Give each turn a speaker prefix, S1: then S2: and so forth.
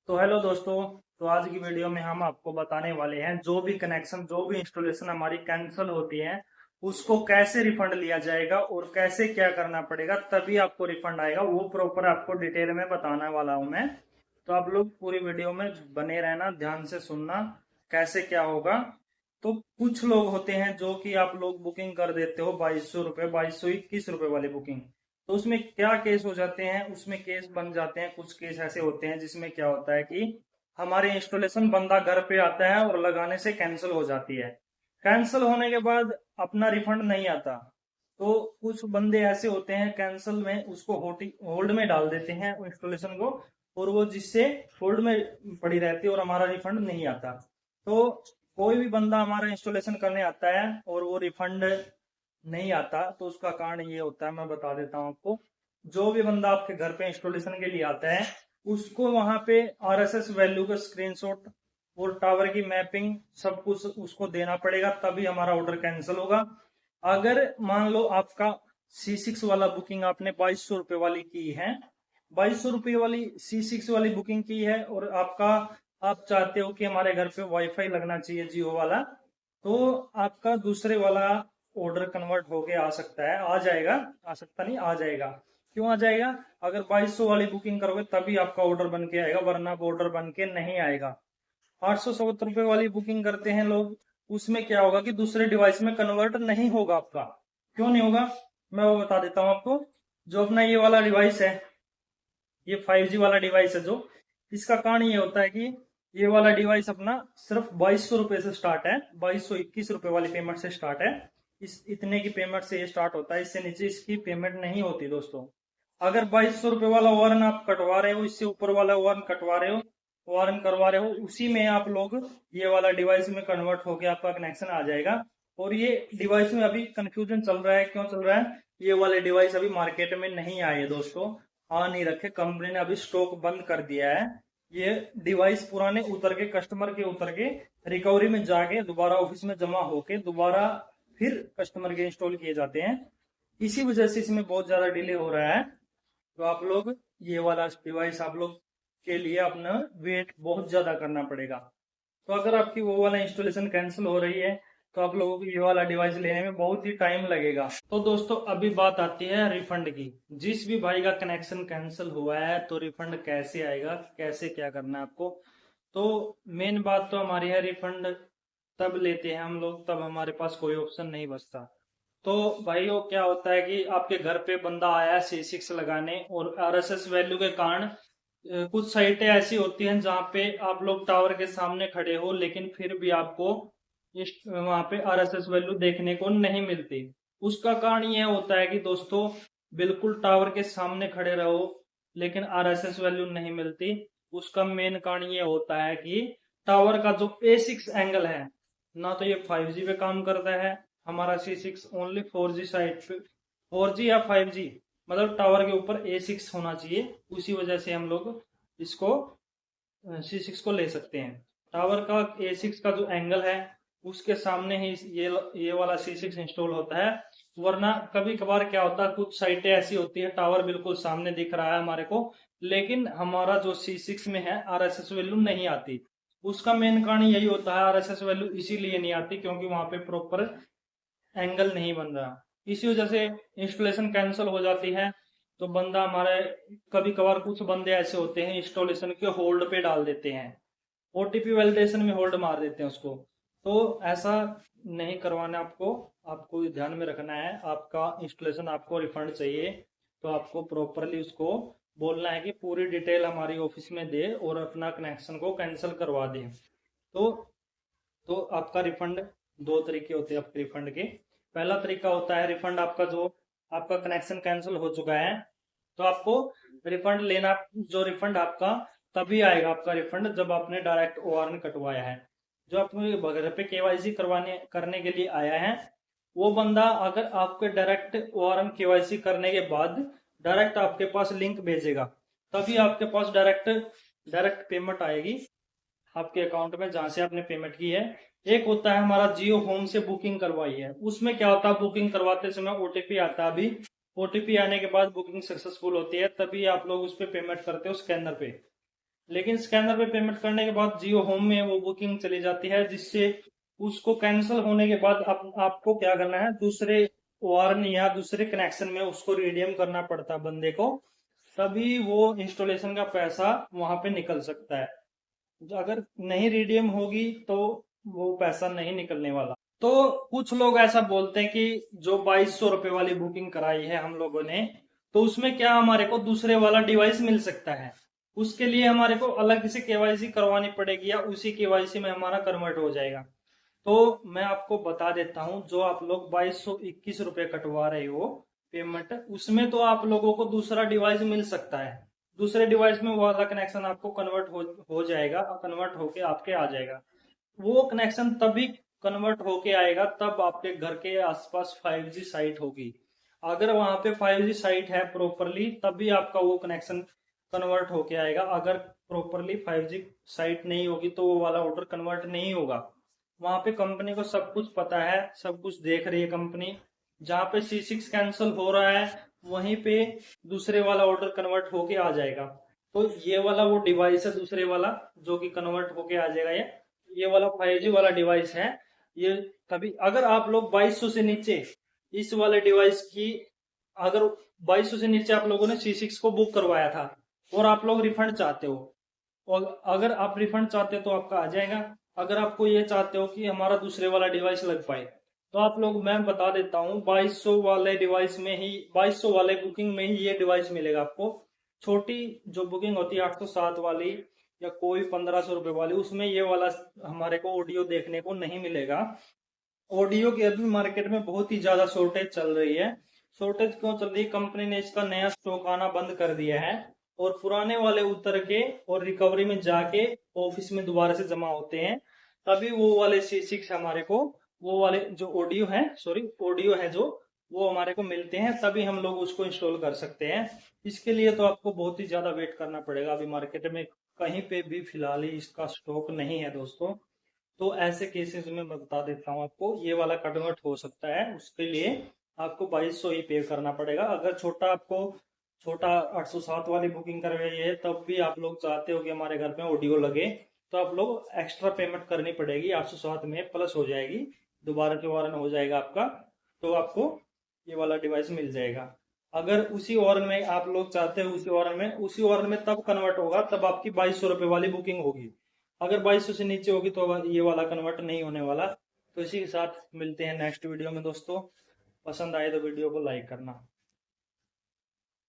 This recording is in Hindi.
S1: तो हेलो दोस्तों। तो आज की वीडियो में हम आपको बताने वाले हैं जो भी कनेक्शन जो भी इंस्टॉलेशन हमारी कैंसिल होती है उसको कैसे रिफंड लिया जाएगा और कैसे क्या करना पड़ेगा तभी आपको रिफंड आएगा। वो प्रॉपर आपको डिटेल में बताने वाला हूं मैं। तो आप लोग पूरी वीडियो में बने रहना, ध्यान से सुनना कैसे क्या होगा। तो कुछ लोग होते हैं जो कि आप लोग बुकिंग कर देते हो 2200 रुपये, 2221 रुपये वाली बुकिंग। तो उसमें क्या केस हो जाते हैं, उसमें केस बन जाते हैं। कुछ केस ऐसे होते हैं जिसमें क्या होता है कि हमारे इंस्टॉलेशन बंदा घर पे आता है और लगाने से कैंसिल हो जाती है। कैंसिल होने के बाद अपना रिफंड नहीं आता। तो कुछ बंदे ऐसे होते हैं कैंसिल में उसको होल्ड में डाल देते हैं इंस्टॉलेशन को, और वो जिससे होल्ड में पड़ी रहती है और हमारा रिफंड नहीं आता। तो कोई भी बंदा हमारा इंस्टॉलेशन करने आता है और वो रिफंड नहीं आता तो उसका कारण ये होता है, मैं बता देता हूँ आपको। जो भी बंदा आपके घर पे इंस्टॉलेशन के लिए आता है उसको वहां पे आरएसएस वैल्यू का स्क्रीनशॉट और टावर की मैपिंग सब कुछ उसको देना पड़ेगा, तभी हमारा ऑर्डर कैंसिल होगा। अगर मान लो आपका C6 वाला बुकिंग आपने 2200 रुपये वाली की है, 2200 रुपये वाली C6 वाली बुकिंग की है और आपका आप चाहते हो कि हमारे घर पे वाईफाई लगना चाहिए जियो वाला, तो आपका दूसरे वाला ऑर्डर कन्वर्ट होके आ सकता है, आ जाएगा। आ सकता नहीं, आ जाएगा। क्यों आ जाएगा? अगर 2200 वाली बुकिंग करोगे तभी आपका ऑर्डर बन के आएगा, वरना ऑर्डर बन के नहीं आएगा। 870 रुपये वाली बुकिंग करते हैं लोग, उसमें क्या होगा कि दूसरे डिवाइस में कन्वर्ट नहीं होगा आपका। क्यों नहीं होगा? मैं वो बता देता हूँ आपको। जो अपना ये वाला डिवाइस है, ये 5G वाला डिवाइस है जो, इसका कारण ये होता है कि ये वाला डिवाइस अपना सिर्फ 2200 रुपये से स्टार्ट है, 2221 रुपये वाली पेमेंट से स्टार्ट है। इस इतने की पेमेंट से ये स्टार्ट होता है, इससे नीचे इसकी पेमेंट नहीं होती दोस्तों। अगर 2200 रुपये वाला वारन आप कटवा रहे हो, इससे ऊपर वाला वारन कटवा रहे हो, वारन करवा रहे हो, उसी में आप लोग ये वाला डिवाइस में कन्वर्ट होकर आपका कनेक्शन आ जाएगा। और ये डिवाइस में अभी कंफ्यूजन चल रहा है, क्यों चल रहा है? ये वाले डिवाइस अभी मार्केट में नहीं आए दोस्तों, आ नहीं रखे, कंपनी ने अभी स्टॉक बंद कर दिया है। ये डिवाइस पुराने उतर के कस्टमर के उतर के रिकवरी में जाके दोबारा ऑफिस में जमा होके दोबारा फिर कस्टमर के इंस्टॉल किए जाते हैं। इसी वजह से इसमें बहुत ज्यादा डिले हो रहा है। तो आप लोग ये वाला डिवाइस आप लोग के लिए अपना वेट बहुत ज्यादा करना पड़ेगा। तो अगर आपकी वो वाला इंस्टॉलेशन कैंसिल हो रही है तो आप लोगों को ये वाला डिवाइस लेने में बहुत ही टाइम लगेगा। तो दोस्तों अभी बात आती है रिफंड की। जिस भी भाई का कनेक्शन कैंसिल हुआ है तो रिफंड कैसे आएगा, कैसे क्या करना है आपको। तो मेन बात तो हमारी है, रिफंड तब लेते हैं हम लोग तब हमारे पास कोई ऑप्शन नहीं बचता। तो भाई वो क्या होता है कि आपके घर पे बंदा आया C6 लगाने और आरएसएस वैल्यू के कारण कुछ साइटें ऐसी होती हैं जहाँ पे आप लोग टावर के सामने खड़े हो लेकिन फिर भी आपको इस वहाँ पे आरएसएस वैल्यू देखने को नहीं मिलती। उसका कारण यह होता है कि दोस्तों बिल्कुल टावर के सामने खड़े रहो लेकिन आरएसएस वैल्यू नहीं मिलती। उसका मेन कारण ये होता है कि टावर का जो A6 एंगल है, ना तो ये 5G पे काम करता है। हमारा C6 ओनली 4G साइट पे, 4G या 5G, मतलब टावर के ऊपर A6 होना चाहिए। उसी वजह से हम लोग इसको C6 को ले सकते हैं। टावर का A6 का जो एंगल है उसके सामने ही ये वाला C6 इंस्टॉल होता है। वरना कभी कभार क्या होता है, कुछ साइटें ऐसी होती है टावर बिल्कुल सामने दिख रहा है हमारे को, लेकिन हमारा जो C6 में है आरएसएस वैल्यू नहीं आती। उसका मेन कारण यही होता है, आरएसएस वैल्यू इसीलिए नहीं आती क्योंकि वहां पे प्रॉपर एंगल नहीं बन रहा। इसी वजह से इंस्टॉलेशन कैंसिल हो जाती है। तो बंदा हमारे, कभी कभार कुछ बंदे ऐसे होते हैं इंस्टॉलेशन के होल्ड पे डाल देते हैं, ओटीपी वैलिडेशन में होल्ड मार देते हैं उसको। तो ऐसा नहीं करवाना आपको। आपको ध्यान में रखना है, आपका इंस्टॉलेशन आपको रिफंड चाहिए तो आपको प्रॉपरली उसको बोलना है कि पूरी डिटेल हमारी ऑफिस में दे और अपना कनेक्शन को कैंसिल करवा दे। तो आपका रिफंड दो तरीके होते हैं आपके रिफंड के। पहला तरीका होता है रिफंड आपका, जो आपका कनेक्शन कैंसिल हो चुका है तो आपको रिफंड लेना, जो रिफंड आपका तभी आएगा आपका रिफंड जब आपने डायरेक्ट ओआरएन कटवाया है। जो अपने घर पे केवाईसी करवाने करने के लिए आया है वो बंदा अगर आपके डायरेक्ट ओआरएन केवाईसी करने के बाद डायरेक्ट आपके पास लिंक भेजेगा तभी आपके पास डायरेक्ट डायरेक्ट पेमेंट आएगी आपके अकाउंट में जहां से आपने पेमेंट की है। एक होता है हमारा जियो होम से बुकिंग करवाई है, उसमें क्या होता है बुकिंग करवाते समय ओटीपी आता है। अभी ओटीपी आने के बाद बुकिंग सक्सेसफुल होती है, तभी आप लोग उस पर पेमेंट करते हो स्कैनर पे। लेकिन स्कैनर पे पेमेंट करने के बाद जियो होम में वो बुकिंग चली जाती है, जिससे उसको कैंसिल होने के बाद आपको क्या करना है, दूसरे वार्न या दूसरे कनेक्शन में उसको रिडीम करना पड़ता है बंदे को, तभी वो इंस्टॉलेशन का पैसा वहां पे निकल सकता है। अगर नहीं रिडीम होगी तो वो पैसा नहीं निकलने वाला। तो कुछ लोग ऐसा बोलते हैं कि जो 2200 रुपए वाली बुकिंग कराई है हम लोगों ने, तो उसमें क्या हमारे को दूसरे वाला डिवाइस मिल सकता है। उसके लिए हमारे को अलग से केवाईसी करवानी पड़ेगी या उसी केवाईसी में हमारा कन्वर्ट हो जाएगा। तो मैं आपको बता देता हूं, जो आप लोग 2221 रुपए कटवा रहे हो पेमेंट, उसमें तो आप लोगों को दूसरा डिवाइस मिल सकता है। दूसरे डिवाइस में वो वाला कनेक्शन आपको कन्वर्ट हो जाएगा, कन्वर्ट होके आपके आ जाएगा। वो कनेक्शन तभी कन्वर्ट होके आएगा तब आपके घर के आसपास 5G साइट होगी। अगर वहां पे 5G साइट है प्रॉपरली, तभी आपका वो कनेक्शन कन्वर्ट होके आएगा। अगर प्रॉपरली 5G साइट नहीं होगी तो वो वाला ऑर्डर कन्वर्ट नहीं होगा। वहां पे कंपनी को सब कुछ पता है, सब कुछ देख रही है कंपनी। जहां पे C6 कैंसिल हो रहा है वहीं पे दूसरे वाला ऑर्डर कन्वर्ट होके आ जाएगा। तो ये वाला वो डिवाइस है दूसरे वाला, जो कि कन्वर्ट होके आ जाएगा। ये वाला 5G वाला डिवाइस है। ये तभी अगर आप लोग 2200 से नीचे इस वाले डिवाइस की, अगर 2200 से नीचे आप लोगों ने C6 को बुक करवाया था और आप लोग रिफंड चाहते हो, और अगर आप रिफंड चाहते हो तो आपका आ जाएगा। अगर आपको ये चाहते हो कि हमारा दूसरे वाला डिवाइस लग पाए, तो आप लोग, मैं बता देता हूँ, 2200 वाले डिवाइस में ही, 2200 वाले बुकिंग में ही ये डिवाइस मिलेगा आपको। छोटी जो बुकिंग होती है 807 वाली या कोई 1500 रुपए वाली, उसमें ये वाला हमारे को ऑडियो देखने को नहीं मिलेगा। ऑडियो की अभी मार्केट में बहुत ही ज्यादा शॉर्टेज चल रही है। शॉर्टेज क्यों चल रही है? कंपनी ने इसका नया स्टॉक आना बंद कर दिया है, और पुराने वाले उतर के और रिकवरी में जाके ऑफिस में दोबारा से जमा होते हैं। तभी वो वाले C6 हमारे को, वो वाले जो ऑडियो है, सॉरी ऑडियो है जो, वो हमारे को मिलते हैं, तभी हम लोग उसको इंस्टॉल कर सकते हैं। इसके लिए तो आपको बहुत ही ज्यादा वेट करना पड़ेगा। अभी मार्केट में कहीं पे भी फिलहाल ही इसका स्टॉक नहीं है दोस्तों। तो ऐसे केसेस में मैं बता देता हूँ आपको, ये वाला कन्वर्ट हो सकता है, उसके लिए आपको 2200 ही पे करना पड़ेगा। अगर छोटा 807 वाली बुकिंग करवाई है, तब भी आप लोग चाहते हो कि हमारे घर में ऑडियो लगे, तो आप लोग एक्स्ट्रा पेमेंट करनी पड़ेगी। 807 में प्लस हो जाएगी, दोबारा से वारन हो जाएगा आपका, तो आपको ये वाला डिवाइस मिल जाएगा। अगर उसी वारन में आप लोग चाहते हो, उसी वारन में तब कन्वर्ट होगा, तब आपकी 2200 रुपए वाली बुकिंग होगी। अगर 2200 से नीचे होगी तो ये वाला कन्वर्ट नहीं होने वाला। तो इसी के साथ मिलते हैं नेक्स्ट वीडियो में दोस्तों। पसंद आए तो वीडियो को लाइक करना।